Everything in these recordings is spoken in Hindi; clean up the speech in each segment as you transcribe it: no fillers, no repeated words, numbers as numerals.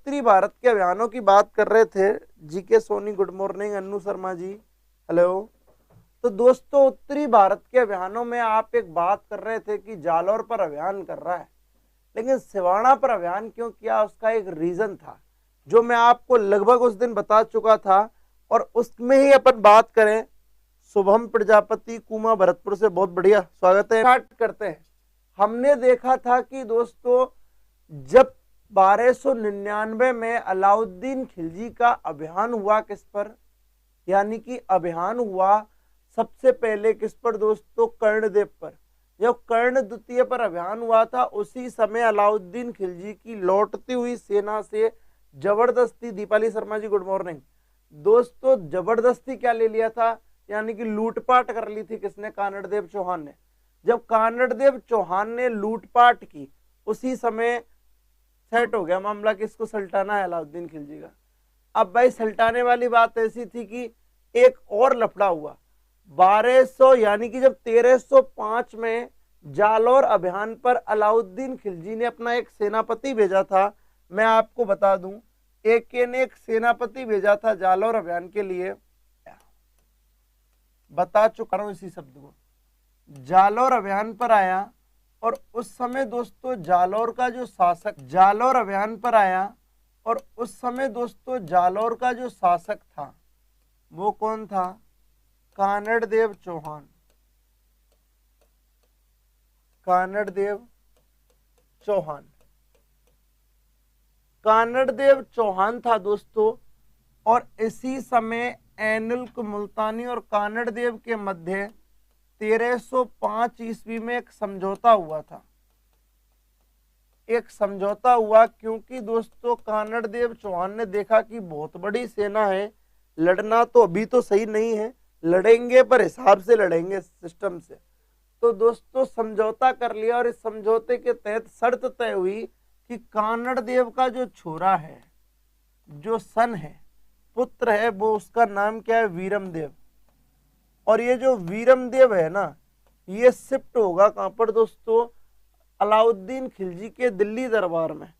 उत्तरी भारत के अभियानों की बात कर रहे थे। GK Soni good morning, Annu Sharma ji hello. तो दोस्तों उत्तरी भारत के अभियानों में आप एक बात कर रहे थे कि जालौर पर अभियान कर रहा है, लेकिन सिवाना पर अभियान क्यों किया, उसका एक रीजन था जो मैं आपको लगभग उस दिन बता चुका था। और उसमें ही अपन बात करें। शुभम प्रजापति कुमा भरतपुर से बहुत बढ़िया स्वागत है। स्टार्ट करते हैं। हमने देखा था कि दोस्तों जब 1299 में अलाउद्दीन खिलजी का अभियान हुआ किस पर, यानी कि अभियान हुआ सबसे पहले किस पर दोस्तों, कर्णदेव पर। जब कर्ण द्वितीय पर अभियान हुआ था उसी समय अलाउद्दीन खिलजी की लौटती हुई सेना से जबरदस्ती, दीपाली शर्मा जी गुड मॉर्निंग, दोस्तों जबरदस्ती क्या ले लिया था, यानी कि लूटपाट कर ली थी किसने, कानड़देव चौहान ने। जब कानड़देव चौहान ने लूटपाट की उसी समय सेट हो गया मामला कि इसको सल्टाना है अलाउद्दीन खिलजी का। अब भाई सल्टाने वाली बात ऐसी थी कि एक और लफड़ा हुआ 1200, यानी कि जब 1305 में जालौर अभियान पर अलाउद्दीन खिलजी ने अपना एक सेनापति भेजा था। मैं आपको बता दूं, एके ने एक सेनापति भेजा था जालौर अभियान के लिए, बता चुका हूं इसी शब्द को। जालौर अभियान पर आया और उस समय दोस्तों जालौर का जो शासक, जालौर अभियान पर आया और उस समय दोस्तों जालौर का जो शासक था वो कौन था, कानड़देव चौहान। कानड़देव चौहान, कानड़देव चौहान था दोस्तों। और इसी समय ऐनुल मुल्तानी और कानड़देव के मध्य 1305 ईस्वी में एक समझौता हुआ था। एक समझौता हुआ क्योंकि दोस्तों कानड़देव चौहान ने देखा कि बहुत बड़ी सेना है, लड़ना तो अभी तो सही नहीं है, लड़ेंगे पर हिसाब से लड़ेंगे, सिस्टम से। तो दोस्तों समझौता कर लिया और इस समझौते के तहत शर्त तय हुई कि कानड़देव का जो छोरा है, जो सन है, पुत्र है, वो उसका नाम क्या है, वीरमदेव। और ये जो वीरमदेव है ना, ये शिफ्ट होगा कहां पर दोस्तों, अलाउद्दीन खिलजी के दिल्ली दरबार में।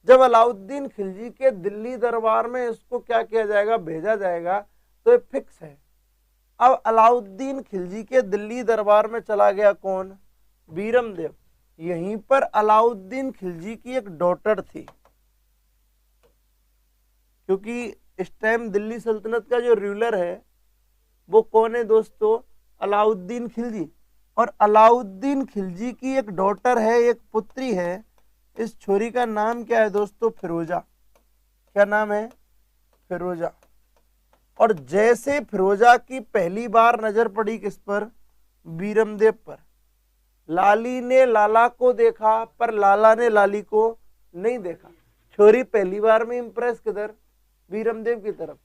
जब अलाउद्दीन खिलजी के दिल्ली दरबार में इसको क्या किया जाएगा, भेजा जाएगा, तो ये फिक्स है। अब अलाउद्दीन खिलजी के दिल्ली दरबार में चला गया कौन, वीरमदेव। यहीं पर अलाउद्दीन खिलजी की एक डॉटर थी, क्योंकि इस टाइम दिल्ली सल्तनत का जो रूलर है वो कौन है दोस्तों, अलाउद्दीन खिलजी। और अलाउद्दीन खिलजी की एक डॉटर है, एक पुत्री है। इस छोरी का नाम क्या है दोस्तों, फिरोजा। क्या नाम है, फिरोजा। और जैसे फिरोजा की पहली बार नजर पड़ी किस पर, वीरमदेव पर, लाली ने लाला को देखा पर लाला ने लाली को नहीं देखा। छोरी पहली बार में इंप्रेस किधर, वीरमदेव की तरफ।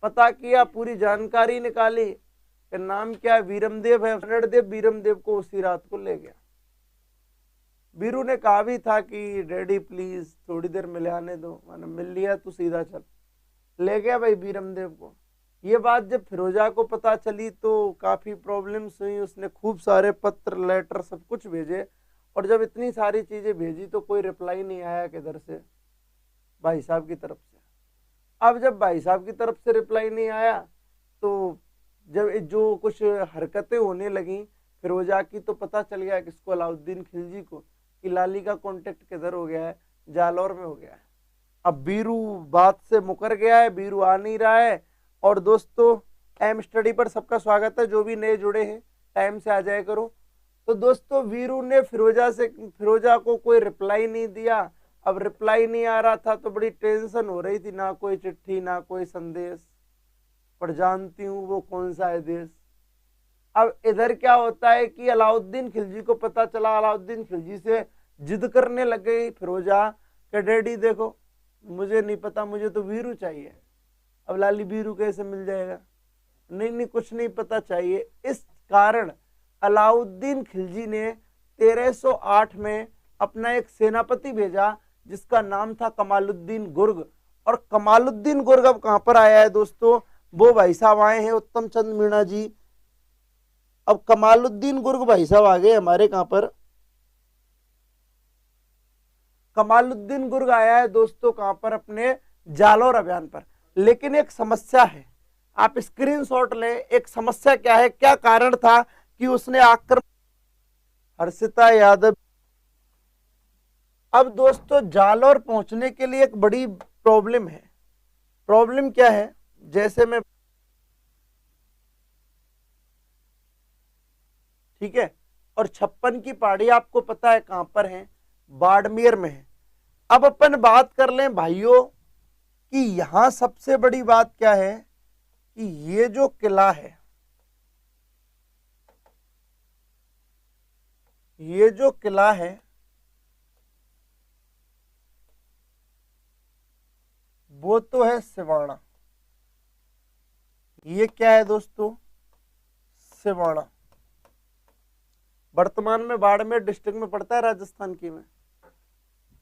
पता किया, पूरी जानकारी निकाली कि नाम क्या है, वीरमदेव है। कानड़देव वीरमदेव को उसी रात को ले गया। वीरू ने कहा भी था कि डैडी प्लीज थोड़ी देर मिले आने दो, मैंने मिल लिया तू सीधा चल। ले गया भाई वीरमदेव को। ये बात जब फिरोजा को पता चली तो काफी प्रॉब्लम्स हुई। उसने खूब सारे पत्र लेटर सब कुछ भेजे, और जब इतनी सारी चीजें भेजी तो कोई रिप्लाई नहीं आया किधर से, भाई साहब की तरफ से। अब जब भाई साहब की तरफ से रिप्लाई नहीं आया तो जब जो कुछ हरकतें होने लगी फिरोजा की, तो पता चल गया किसको, अलाउद्दीन खिलजी को, कि लाली का कांटेक्ट किधर हो गया है, जालौर में हो गया है। अब बीरू बात से मुकर गया है, बीरू आ नहीं रहा है। और दोस्तों एम स्टडी पर सबका स्वागत है, जो भी नए जुड़े हैं टाइम से आ जाया करो। तो दोस्तों वीरू ने फिरोजा को कोई रिप्लाई नहीं दिया। अब रिप्लाई नहीं आ रहा था तो बड़ी टेंशन हो रही थी, ना कोई चिट्ठी ना कोई संदेश, पर जानती हूं वो कौन सा है देश। अब इधर क्या होता है कि अलाउद्दीन खिलजी को पता चला, अलाउद्दीन खिलजी से जिद करने लग गई फिरोजा कि डैडी देखो मुझे नहीं पता, मुझे तो वीरू चाहिए। अब लाली वीरू कैसे मिल जाएगा, नहीं नहीं कुछ नहीं पता चाहिए। इस कारण अलाउद्दीन खिलजी ने 1308 में अपना एक सेनापति भेजा जिसका नाम था कमालुद्दीन गुर्ग। और कमालुद्दीन गुर्ग अब कहां पर आया है दोस्तों, वो भाई साहब आए हैं उत्तम चंद मीणा जी। अब कमालुद्दीन गुर्ग भाई साहब आ गए हमारे कहां पर, कमालुद्दीन गुर्ग आया है दोस्तों कहां पर, अपने जालौर अभियान पर। लेकिन एक समस्या है, आप स्क्रीनशॉट लें, एक समस्या क्या है, क्या कारण था कि उसने आक्रमण। हर्षिता यादव। अब दोस्तों जालौर पहुंचने के लिए एक बड़ी प्रॉब्लम है। प्रॉब्लम क्या है, जैसे मैं, ठीक है, और 56 की पहाड़ी आपको पता है कहां पर है, बाड़मेर में है। अब अपन बात कर लें भाइयों कि यहां सबसे बड़ी बात क्या है कि ये जो किला है, ये जो किला है वो तो है सिवाना। ये क्या है दोस्तों, सिवाना। वर्तमान में बाड़मेर डिस्ट्रिक्ट में पड़ता है, राजस्थान की में।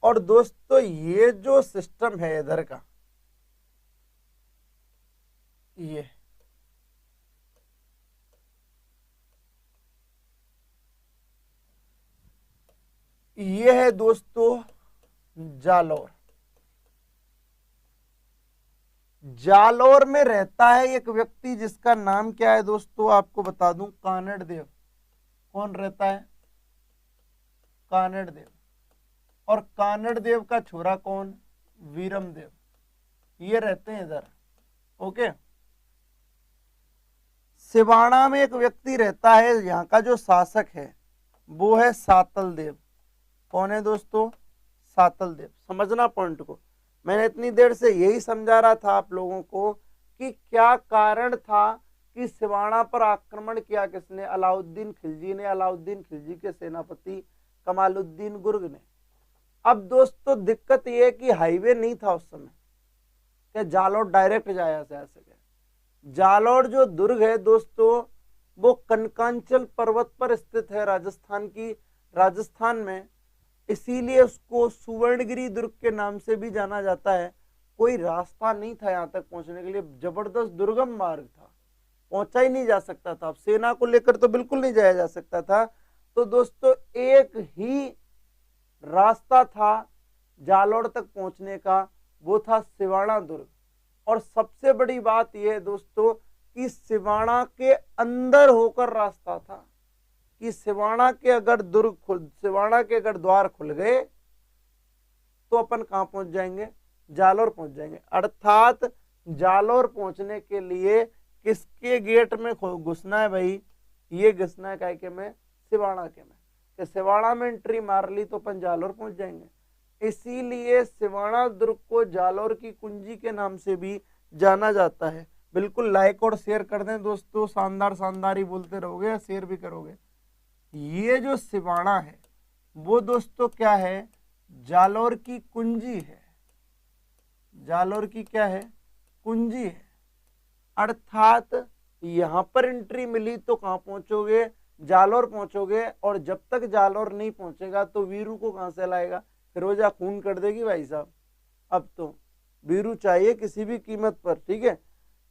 और दोस्तों ये जो सिस्टम है इधर का, ये है दोस्तों जालौर। जालौर में रहता है एक व्यक्ति जिसका नाम क्या है दोस्तों, आपको बता दूं, कानड़ देव। कौन रहता है, कानड़ देव। और कानड़ देव का छोरा कौन, वीरम देव। ये रहते हैं इधर। ओके, सिवाना में एक व्यक्ति रहता है, यहाँ का जो शासक है वो है सातल देव। कौन है दोस्तों, सातल देव। समझना पॉइंट को, मैंने इतनी देर से यही समझा रहा था आप लोगों को कि क्या कारण था कि सिवाना पर आक्रमण किया किसने, अलाउद्दीन खिलजी ने, अलाउद्दीन खिलजी के सेनापति कमालुद्दीन गुर्ग ने। अब दोस्तों दिक्कत यह है कि हाईवे नहीं था उस समय, क्या जालौर डायरेक्ट जाया जा सके। जालौर जो दुर्ग है दोस्तों वो कनकांचल पर्वत पर स्थित है, राजस्थान में, इसीलिए उसको सुवर्णगिरी दुर्ग के नाम से भी जाना जाता है। कोई रास्ता नहीं था यहां तक पहुंचने के लिए, जबरदस्त दुर्गम मार्ग था, पहुंचा ही नहीं जा सकता था। सेना को लेकर तो बिल्कुल नहीं जाया जा सकता था। तो दोस्तों एक ही रास्ता था जालौर तक पहुंचने का, वो था सिवाना दुर्ग। और सबसे बड़ी बात यह है दोस्तों कि सिवाना के अंदर होकर रास्ता था, कि सिवाना के अगर द्वार खुल गए तो अपन कहां पहुंच जाएंगे, जालौर पहुंच जाएंगे। अर्थात जालौर पहुंचने के लिए किसके गेट में घुसना है भाई, ये घुसना है क्या में, सिवाना के में। कि सिवाना में एंट्री मार ली तो अपन जालौर पहुंच जाएंगे। इसीलिए सिवाना दुर्ग को जालौर की कुंजी के नाम से भी जाना जाता है। बिल्कुल लाइक और शेयर कर दें दोस्तों, शानदार ही बोलते रहोगे या शेयर भी करोगे। ये जो सिवाना है वो दोस्तों क्या है, जालौर की कुंजी है। जालौर की क्या है, कुंजी है। अर्थात यहां पर एंट्री मिली तो कहां पहुंचोगे, जालौर पहुंचोगे। और जब तक जालौर नहीं पहुंचेगा तो वीरू को कहां से लाएगा, फिरोजा खून कर देगी भाई साहब। अब तो वीरू चाहिए किसी भी कीमत पर, ठीक है।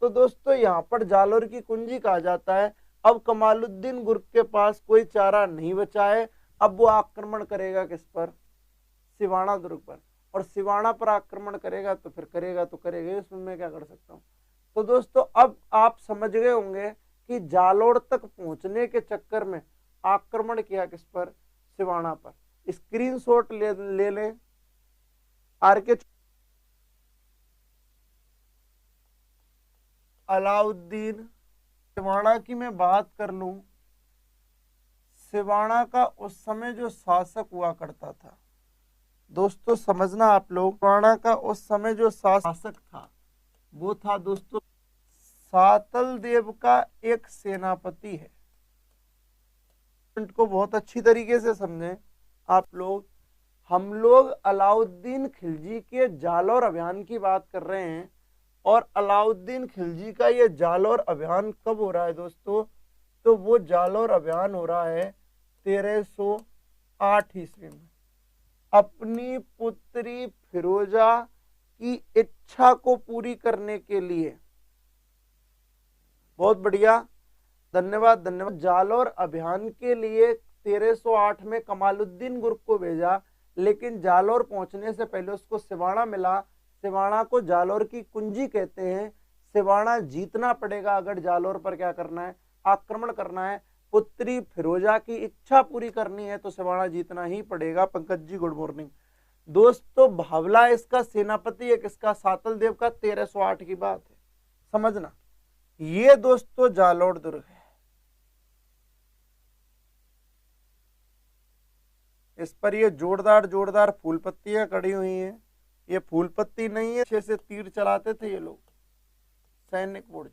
तो दोस्तों यहाँ पर जालौर की कुंजी कहा जाता है। अब कमालुद्दीन गुर्ग के पास कोई चारा नहीं बचा है, अब वो आक्रमण करेगा किस पर, सिवाना दुर्ग पर। और सिवाना पर आक्रमण करेगा तो फिर करेगा तो करेगा, इसमें मैं क्या कर सकता हूँ। तो दोस्तों अब आप समझ गए होंगे कि जालौर तक पहुंचने के चक्कर में आक्रमण किया किस पर, सिवाना पर। स्क्रीनशॉट ले लें। आरके अलाउद्दीन, सिवाना की मैं बात कर लूं, सिवाना का उस समय जो शासक हुआ करता था दोस्तों, समझना आप लोग, सिवाना का उस समय जो शासक था वो था दोस्तों सातल देव का एक सेनापति है। को बहुत अच्छी तरीके से समझें आप लोग। हम लोग अलाउद्दीन खिलजी के जालौर अभियान की बात कर रहे हैं। और अलाउद्दीन खिलजी का ये जालौर अभियान कब हो रहा है दोस्तों, तो वो जालौर अभियान हो रहा है 1308 ईस्वी में। अपनी पुत्री फिरोजा की इच्छा को पूरी करने के लिए। बहुत बढ़िया, धन्यवाद। जालौर अभियान के लिए 1308 में कमालुद्दीन गुर्ग को भेजा, लेकिन जालौर पहुंचने से पहले उसको सिवाड़ा मिला। सिवाड़ा को जालौर की कुंजी कहते हैं। सिवाड़ा जीतना पड़ेगा अगर जालौर पर क्या करना है, आक्रमण करना है, पुत्री फिरोजा की इच्छा पूरी करनी है तो सिवाड़ा जीतना ही पड़ेगा। Pankaj ji good morning. दोस्तों भावला इसका सेनापति है, किसका, सातल देव का। 1308 की बात है, समझना। ये दोस्तों जालौर दुर्ग है। इस पर ये जोरदार जोरदार फूल पत्तियां कड़ी हुई हैं। ये फूल पत्ती नहीं है, अच्छे से तीर चलाते थे ये लोग। सैनिक बुर्ज,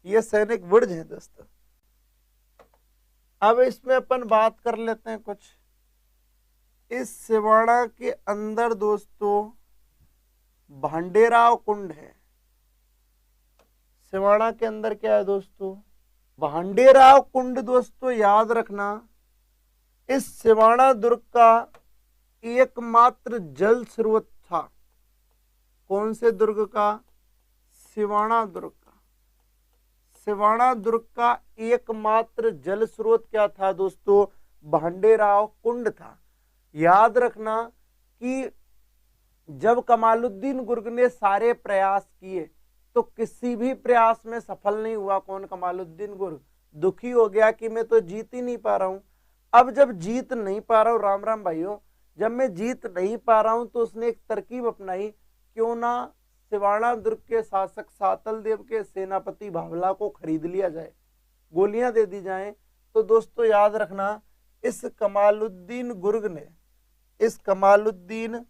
ये सैनिक बुर्ज है दोस्तों। अब इसमें अपन बात कर लेते हैं कुछ। इस सिवाड़ा के अंदर दोस्तों भांडेराव कुंड है। सिवाड़ा के अंदर क्या है दोस्तों, भांडेराव कुंड। दोस्तों याद रखना, इस सिवाड़ा दुर्ग का एकमात्र जल स्रोत था। कौन से दुर्ग का, सिवाड़ा दुर्ग का। सिवाड़ा दुर्ग का एकमात्र जल स्रोत क्या था दोस्तों, भांडेराव कुंड था। याद रखना कि जब कमालुद्दीन गुर्ग ने सारे प्रयास किए तो किसी भी प्रयास में सफल नहीं हुआ। कौन, कमालुद्दीन गुर्ग। दुखी हो गया कि मैं तो जीत ही नहीं पा रहा हूं। अब जब जीत नहीं पा रहा हूं, राम राम भाइयों, जब मैं जीत नहीं पा रहा हूं तो उसने एक तरकीब अपनाई, क्यों ना सिवाड़ा दुर्ग के शासक सातल देव के सेनापति भावला को खरीद लिया जाए, गोलियां दे दी जाएं। तो दोस्तों याद रखना, इस कमालुद्दीन गुर्ग ने, इस कमालुद्दीन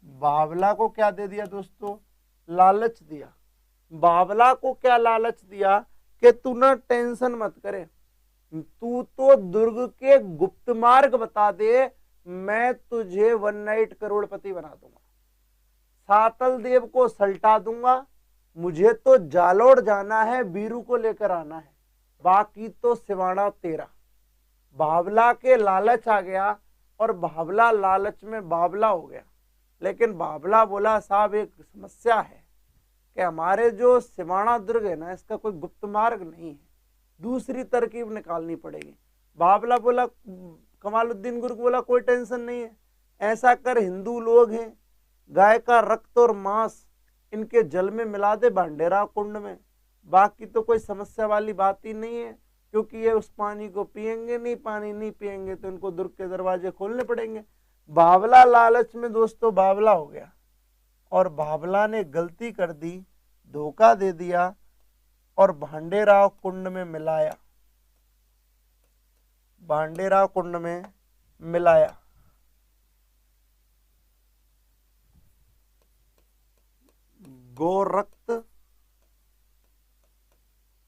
बावला को क्या दे दिया दोस्तों, लालच दिया। बावला को क्या लालच दिया कि तू ना टेंशन मत करे, तू तो दुर्ग के गुप्त मार्ग बता दे, मैं तुझे 1 नाइट करोड़पति बना दूंगा, सातल देव को सल्टा दूंगा। मुझे तो जालौर जाना है, बीरू को लेकर आना है, बाकी तो सिवाड़ा तेरा। बावला के लालच आ गया और बावला लालच में बावला हो गया। लेकिन बावला बोला साहब एक समस्या है कि हमारे जो सिवाड़ा दुर्ग है ना, इसका कोई गुप्त मार्ग नहीं है, दूसरी तरकीब निकालनी पड़ेगी। बावला बोला, कमालुद्दीन गुर्ग बोला कोई टेंशन नहीं है, ऐसा कर, हिंदू लोग हैं, गाय का रक्त और मांस इनके जल में मिला दे भांडेराव कुंड में, बाकी तो कोई समस्या वाली बात ही नहीं है, क्योंकि ये उस पानी को पिएंगे नहीं, पानी नहीं पिएंगे तो इनको दुर्ग के दरवाजे खोलने पड़ेंगे। बावला लालच में दोस्तों बावला हो गया और बावला ने गलती कर दी, धोखा दे दिया और भांडेराव कुंड में मिलाया, भांडेराव कुंड में मिलाया। गोरक्त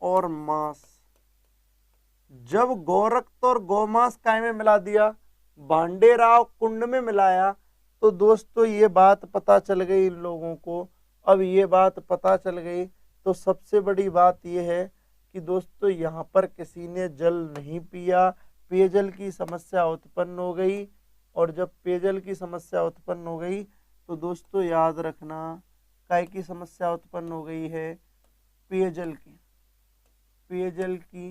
और मांस, जब गोरक्त और गोमांस काय में मिला दिया, भांडेराव कुंड में मिलाया, तो दोस्तों ये बात पता चल गई इन लोगों को। अब ये बात पता चल गई तो सबसे बड़ी बात यह है कि दोस्तों यहाँ पर किसी ने जल नहीं पिया, पेयजल की समस्या उत्पन्न हो गई। और जब पेयजल की समस्या उत्पन्न हो गई तो दोस्तों याद रखना, काय की समस्या उत्पन्न हो गई है, पेयजल की, पेयजल की